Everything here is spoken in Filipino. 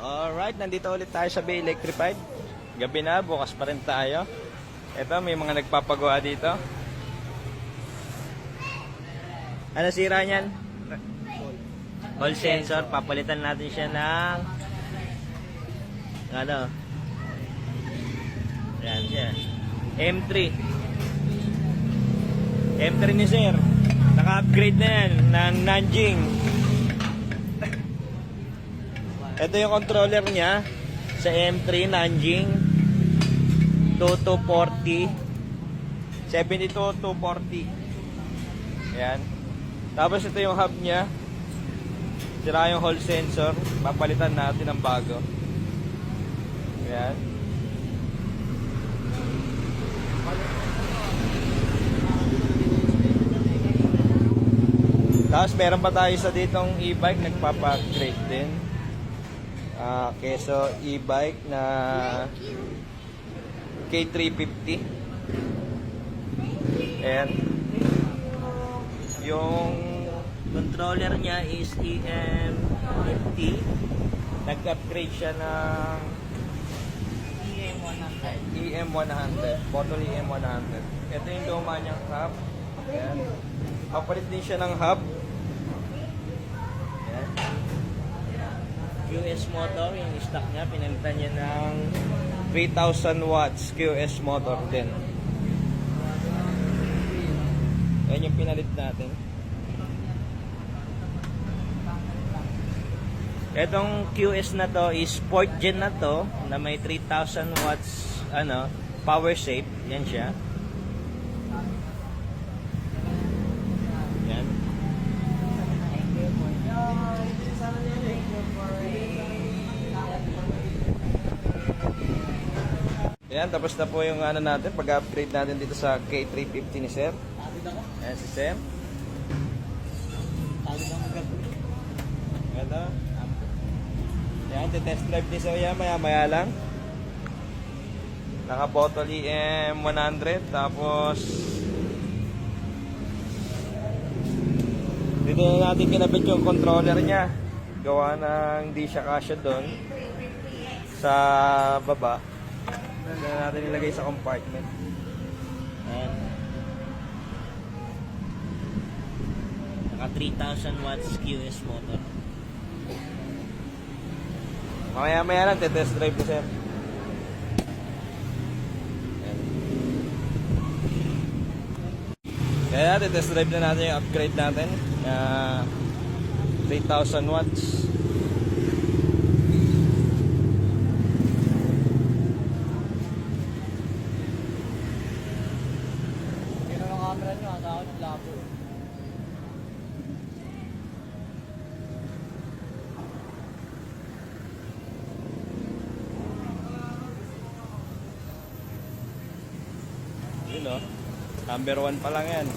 Alright, nandito ulit tayo sa Bay Electrified. Gabi na, bukas pa rin tayo. Ito, may mga nagpapagawa dito. Ano sira niyan? Hall sensor. Papalitan natin siya ng ano? Yan siya. M3. M3 ni sir. Naka-upgrade na yan ng Nanjing. Ito yung controller niya sa M3 Nanjing 2240 72240. Yan. Tapos ito yung hub niya. Sira yung hall sensor. Papalitan natin ng bago. Yan. Tapos meron pa tayo sa ditong e-bike, nagpapa-upgrade din. Keso e-bike na K350. Ayan. Yung controller niya is EM50. Nag-upgrade siya ng EM100. Bottle EM100. Ito yung luma niyang hub. Ayan. Papalit din siya ng hub. Ayan. QS motor, yung stock niya, pinalitan niya ng 3,000 watts QS motor din. Ayan yung pinalit natin. Etong QS na to is sport gen na to, na may 3,000 watts power save. Yan siya. Yan. Ayan, tapos na po yung natin, pag-upgrade natin dito sa K350 ni Sir. Ayan si Sir. Ito. Ayan, test drive ni Sir yan, maya-maya lang. Naka-bottle EM100, tapos dito na natin kinabit yung controller niya. Gawa ng hindi siya kasya doon sa baba. Doon na natin ilagay sa compartment. Ayan. Naka 3,000 watts QS motor. Mamaya-maya lang, test drive ko sir. Kaya test drive na natin yung upgrade natin. 3,000 watts. Camera nyo, asa ako ng labo. Yun o. Number 1 pa lang yan.